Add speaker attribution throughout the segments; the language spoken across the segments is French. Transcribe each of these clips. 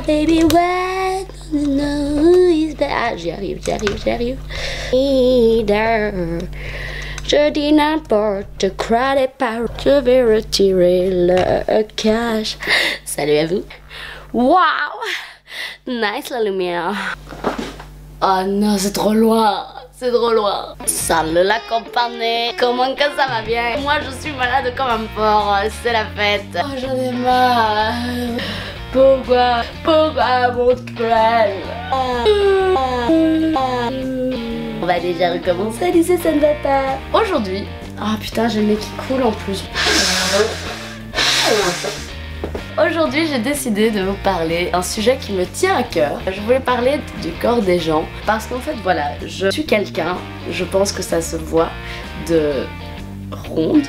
Speaker 1: Baby, what? No, is bad. Ah, j'y arrive. Je dis n'importe quoi, les paroles. Je vais retirer le cash. Salut à vous. Waouh! Nice la lumière. Oh non, c'est trop loin. C'est trop loin. Salut la compagnie. Comment que ça va bien? Moi je suis malade comme un porc. C'est la fête. Oh j'en ai marre. Pourquoi mon cruel? On va déjà recommencer, Alice, ça ne va pas. Aujourd'hui, oh putain, j'ai le nez qui coule en plus. Aujourd'hui, j'ai décidé de vous parler d'un sujet qui me tient à cœur. Je voulais parler du corps des gens parce qu'en fait, voilà, je suis quelqu'un, je pense que ça se voit, de ronde.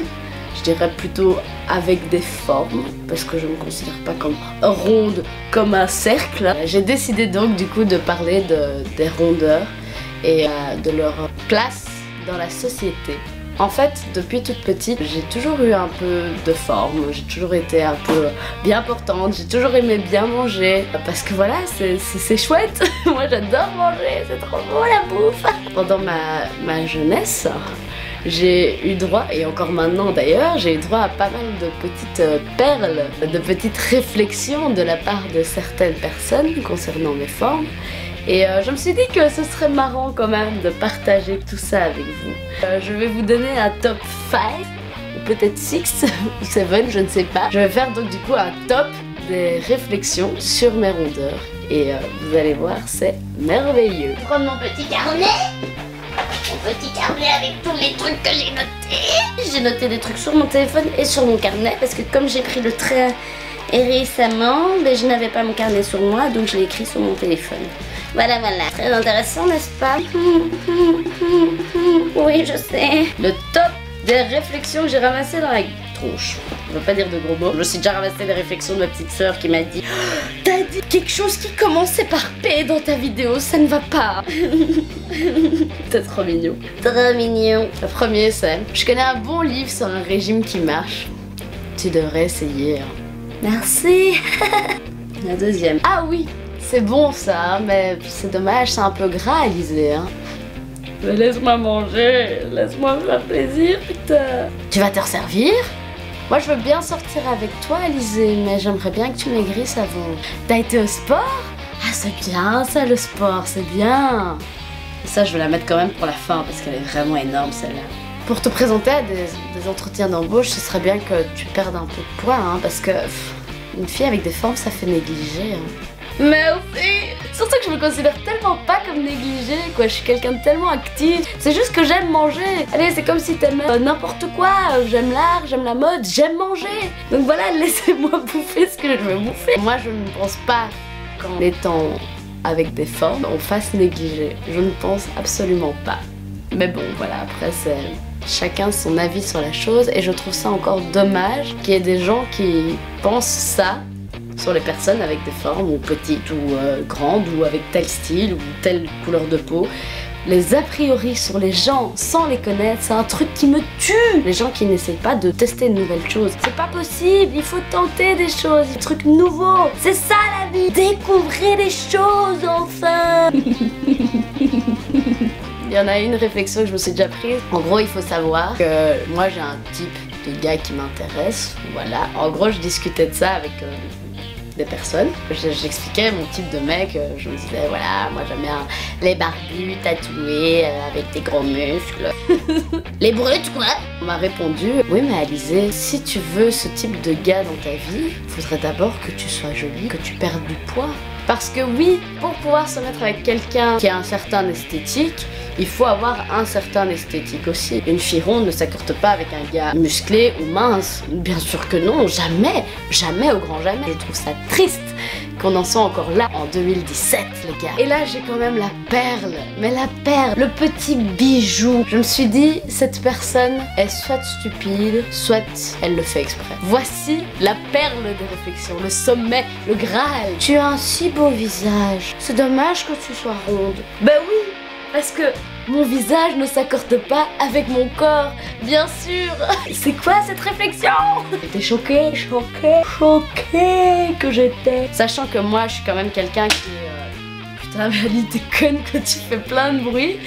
Speaker 1: Je dirais plutôt avec des formes parce que je ne me considère pas comme ronde, comme un cercle. J'ai décidé donc du coup de parler des rondeurs et de leur place dans la société. En fait, depuis toute petite, j'ai toujours eu un peu de forme, j'ai toujours été un peu bien portante, j'ai toujours aimé bien manger, parce que voilà, c'est chouette. Moi j'adore manger, c'est trop beau la bouffe. Pendant ma jeunesse, j'ai eu droit, et encore maintenant d'ailleurs, j'ai eu droit à pas mal de petites perles, de petites réflexions de la part de certaines personnes concernant mes formes. Et je me suis dit que ce serait marrant quand même de partager tout ça avec vous. Je vais vous donner un top 5, ou peut-être 6 ou 7, je ne sais pas. Je vais faire donc du coup un top des réflexions sur mes rondeurs. Et vous allez voir, c'est merveilleux. Je prends mon petit carnet. Mon petit carnet avec tous les trucs que j'ai notés. J'ai noté des trucs sur mon téléphone et sur mon carnet parce que comme j'ai pris le train récemment, ben, je n'avais pas mon carnet sur moi, donc je l'ai écrit sur mon téléphone. Voilà. Très intéressant, n'est-ce pas? Oui, je sais. Le top des réflexions que j'ai ramassées dans la tronche. Je ne veux pas dire de gros mots. Je me suis déjà ramassé des réflexions de ma petite soeur qui m'a dit « T'as dit quelque chose qui commençait par P dans ta vidéo, ça ne va pas. » T'es trop mignon. Trop mignon. Le premier, c'est « Je connais un bon livre sur un régime qui marche. Tu devrais essayer. » Merci. La deuxième. Ah oui, c'est bon ça, mais c'est dommage, c'est un peu gras à liser. Hein. Mais laisse-moi manger, laisse-moi me faire plaisir, putain. Tu vas te resservir? Moi je veux bien sortir avec toi, Alizé, mais j'aimerais bien que tu maigrisses avant. T'as été au sport? Ah c'est bien ça le sport, c'est bien. Et ça je vais la mettre quand même pour la fin parce qu'elle est vraiment énorme celle-là. Pour te présenter à des entretiens d'embauche, ce serait bien que tu perdes un peu de poids, hein, parce que une fille avec des formes, ça fait négliger. Hein. Merci. Surtout que je me considère tellement pas comme négligée, quoi. Je suis quelqu'un de tellement actif. C'est juste que j'aime manger. Allez, c'est comme si t'aimais n'importe quoi. J'aime l'art, j'aime la mode, j'aime manger. Donc voilà, laissez-moi bouffer ce que je veux bouffer. Moi, je ne pense pas qu'en étant avec des formes, on fasse négliger. Je ne pense absolument pas. Mais bon, voilà, après c'est chacun son avis sur la chose et je trouve ça encore dommage qu'il y ait des gens qui pensent ça sur les personnes avec des formes ou petites ou grandes ou avec tel style ou telle couleur de peau. Les a priori sur les gens sans les connaître, c'est un truc qui me tue. Les gens qui n'essayent pas de tester de nouvelles choses. C'est pas possible, il faut tenter des choses, des trucs nouveaux. C'est ça la vie, découvrez des choses enfin. Il y en a une réflexion que je me suis déjà prise. En gros, il faut savoir que moi j'ai un type de gars qui m'intéresse. Voilà, en gros je discutais de ça avec des personnes. J'expliquais mon type de mec, je me disais voilà, moi j'aime bien les barbus, tatoués, avec des gros muscles. Les brutes quoi. On m'a répondu oui mais Alizé, si tu veux ce type de gars dans ta vie, il faudrait d'abord que tu sois jolie, que tu perdes du poids. Parce que oui, pour pouvoir se mettre avec quelqu'un qui a un certain esthétique, il faut avoir un certain esthétique aussi. Une fille ronde ne s'accorde pas avec un gars musclé ou mince. Bien sûr que non, jamais, jamais au grand jamais. Je trouve ça triste qu'on en soit encore là en 2017 les gars. Et là j'ai quand même la perle, mais la perle, le petit bijou. Je me suis dit, cette personne est soit stupide, soit elle le fait exprès. Voici la perle des réflexions, le sommet, le Graal. Tu as un si beau visage, c'est dommage que tu sois ronde. Ben oui. Parce que mon visage ne s'accorde pas avec mon corps, bien sûr. C'est quoi cette réflexion? J'étais choquée que j'étais. Sachant que moi, je suis quand même quelqu'un qui est... Putain, mais Ali, t'es conne que tu fais plein de bruit.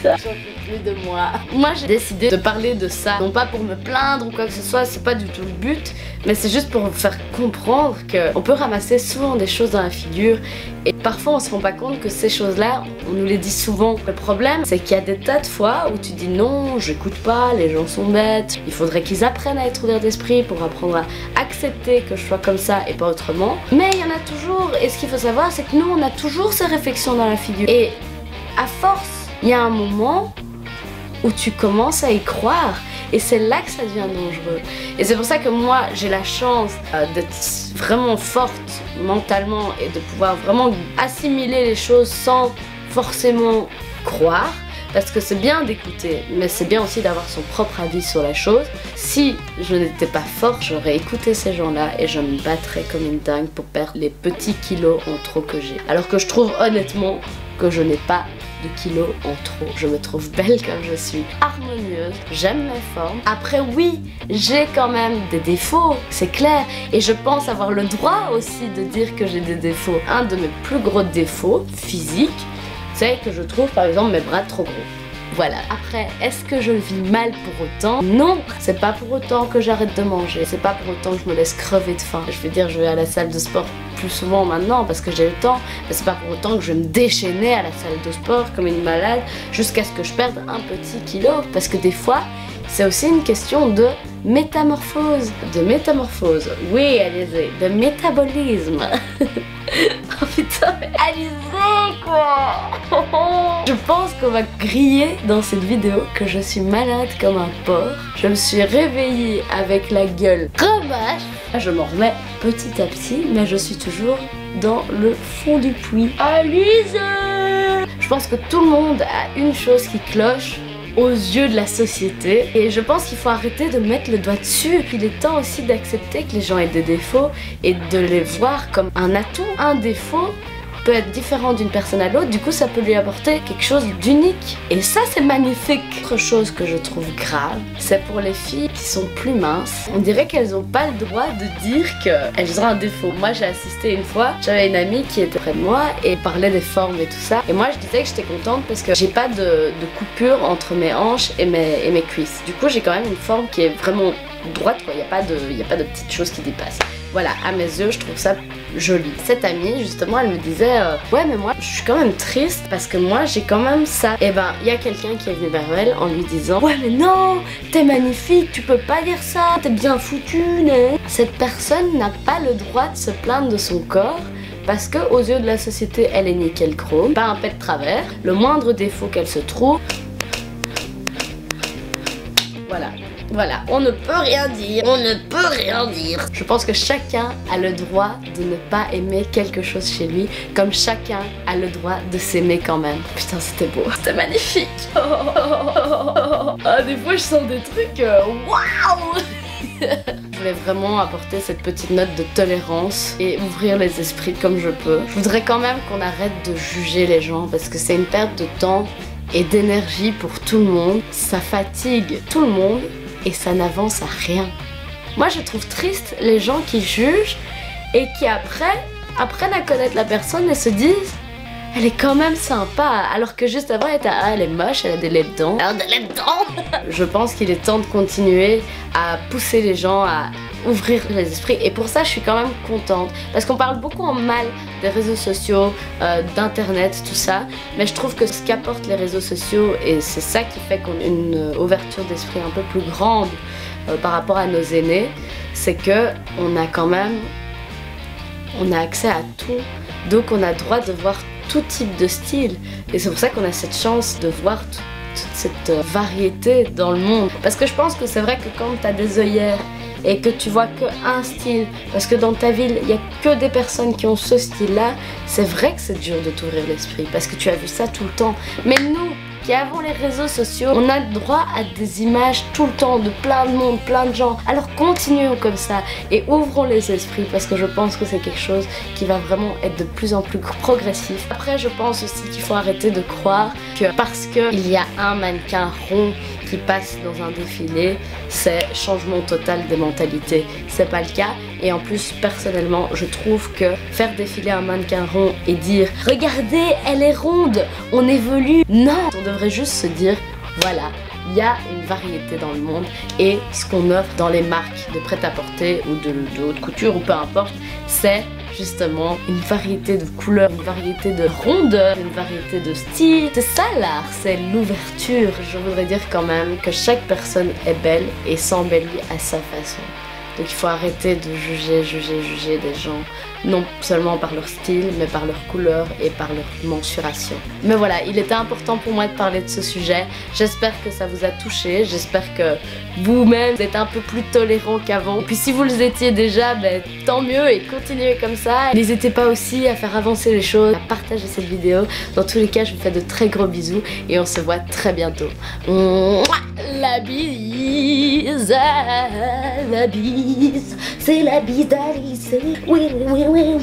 Speaker 1: Ça, j'en peux plus de moi. Moi, j'ai décidé de parler de ça, non pas pour me plaindre ou quoi que ce soit, c'est pas du tout le but, mais c'est juste pour vous faire comprendre qu'on peut ramasser souvent des choses dans la figure et parfois on se rend pas compte que ces choses-là, on nous les dit souvent. Le problème, c'est qu'il y a des tas de fois où tu dis non, j'écoute pas, les gens sont bêtes, il faudrait qu'ils apprennent à être ouverts d'esprit pour apprendre à accepter que je sois comme ça et pas autrement. Mais il y en a toujours, et ce qu'il faut savoir, c'est que nous, on a toujours ces réflexions dans la figure. Et à force, il y a un moment où tu commences à y croire et c'est là que ça devient dangereux. Et c'est pour ça que moi j'ai la chance d'être vraiment forte mentalement et de pouvoir vraiment assimiler les choses sans forcément croire. Parce que c'est bien d'écouter, mais c'est bien aussi d'avoir son propre avis sur la chose. Si je n'étais pas forte, j'aurais écouté ces gens-là et je me battrais comme une dingue pour perdre les petits kilos en trop que j'ai. Alors que je trouve honnêtement que je n'ai pas de kilos en trop. Je me trouve belle comme je suis, harmonieuse, j'aime mes formes. Après oui, j'ai quand même des défauts, c'est clair, et je pense avoir le droit aussi de dire que j'ai des défauts. Un de mes plus gros défauts physiques, c'est que je trouve par exemple mes bras trop gros. Voilà. Après, est-ce que je le vis mal pour autant? Non, c'est pas pour autant que j'arrête de manger, c'est pas pour autant que je me laisse crever de faim. Je veux dire, je vais à la salle de sport plus souvent maintenant parce que j'ai le temps, mais c'est pas pour autant que je vais me déchaîner à la salle de sport comme une malade jusqu'à ce que je perde un petit kilo, parce que des fois, c'est aussi une question de métamorphose. De métamorphose, oui Alizé, de métabolisme. Oh putain, mais Alizé quoi. Je pense qu'on va griller dans cette vidéo que je suis malade comme un porc. Je me suis réveillée avec la gueule crevage. Je m'en remets petit à petit, mais je suis toujours dans le fond du puits. Alizé. Je pense que tout le monde a une chose qui cloche aux yeux de la société et je pense qu'il faut arrêter de mettre le doigt dessus. Il est temps aussi d'accepter que les gens aient des défauts et de les voir comme un atout. Un défaut peut être différent d'une personne à l'autre, du coup ça peut lui apporter quelque chose d'unique et ça c'est magnifique. Autre chose que je trouve grave, c'est pour les filles qui sont plus minces. On dirait qu'elles n'ont pas le droit de dire qu'elles ont un défaut. Moi j'ai assisté une fois, j'avais une amie qui était près de moi et parlait des formes et tout ça, et moi je disais que j'étais contente parce que j'ai pas de coupure entre mes hanches et mes cuisses. Du coup j'ai quand même une forme qui est vraiment droite quoi, il n'y a pas de petites choses qui dépassent. Voilà, à mes yeux, je trouve ça joli. Cette amie, justement, elle me disait ouais, mais moi, je suis quand même triste parce que moi, j'ai quand même ça. Et ben, il y a quelqu'un qui est venu vers elle en lui disant ouais, mais non, t'es magnifique, tu peux pas dire ça, t'es bien foutue, né. Cette personne n'a pas le droit de se plaindre de son corps parce que aux yeux de la société, elle est nickel chrome, pas un pet de travers. Le moindre défaut qu'elle se trouve, voilà. Voilà, on ne peut rien dire, on ne peut rien dire. Je pense que chacun a le droit de ne pas aimer quelque chose chez lui, comme chacun a le droit de s'aimer quand même. Putain, c'était beau, c'était magnifique. Ah, des fois je sens des trucs, waouh. Je voulais vraiment apporter cette petite note de tolérance et ouvrir les esprits comme je peux. Je voudrais quand même qu'on arrête de juger les gens parce que c'est une perte de temps et d'énergie pour tout le monde. Ça fatigue tout le monde et ça n'avance à rien. Moi je trouve triste les gens qui jugent et qui après apprennent à connaître la personne et se disent elle est quand même sympa, alors que juste avant elle était elle est moche, elle a des lèvres dents. Elle a des lèvres dents. Je pense qu'il est temps de continuer à pousser les gens à ouvrir les esprits et pour ça je suis quand même contente parce qu'on parle beaucoup en mal des réseaux sociaux, d'internet, tout ça, mais je trouve que ce qu'apportent les réseaux sociaux et c'est ça qui fait qu'on a une ouverture d'esprit un peu plus grande par rapport à nos aînés, c'est que on a quand même accès à tout, donc on a le droit de voir tout type de style et c'est pour ça qu'on a cette chance de voir toute cette variété dans le monde, parce que je pense que c'est vrai que quand tu as des œillères et que tu vois que un style, parce que dans ta ville il n'y a que des personnes qui ont ce style là, c'est vrai que c'est dur de t'ouvrir l'esprit parce que tu as vu ça tout le temps. Mais nous, qu'avant les réseaux sociaux, on a droit à des images tout le temps de plein de monde, plein de gens. Alors continuons comme ça et ouvrons les esprits parce que je pense que c'est quelque chose qui va vraiment être de plus en plus progressif. Après, je pense aussi qu'il faut arrêter de croire que parce qu'il y a un mannequin rond qui passe dans un défilé, c'est changement total des mentalités. C'est pas le cas. Et en plus, personnellement, je trouve que faire défiler un mannequin rond et dire « Regardez, elle est ronde, on évolue !» Non, on devrait juste se dire « Voilà, il y a une variété dans le monde et ce qu'on offre dans les marques de prêt-à-porter ou de haute couture ou peu importe, c'est justement une variété de couleurs, une variété de rondeurs, une variété de styles. C'est ça l'art, c'est l'ouverture. Je voudrais dire quand même que chaque personne est belle et s'embellit à sa façon. Donc il faut arrêter de juger des gens, non seulement par leur style, mais par leur couleur et par leur mensuration. Mais voilà, il était important pour moi de parler de ce sujet. J'espère que ça vous a touché, j'espère que vous-même êtes un peu plus tolérants qu'avant. Et puis si vous le étiez déjà, ben, tant mieux et continuez comme ça. N'hésitez pas aussi à faire avancer les choses, à partager cette vidéo. Dans tous les cas, je vous fais de très gros bisous et on se voit très bientôt. La bise, c'est la bise d'Alice. Oui, oui, oui.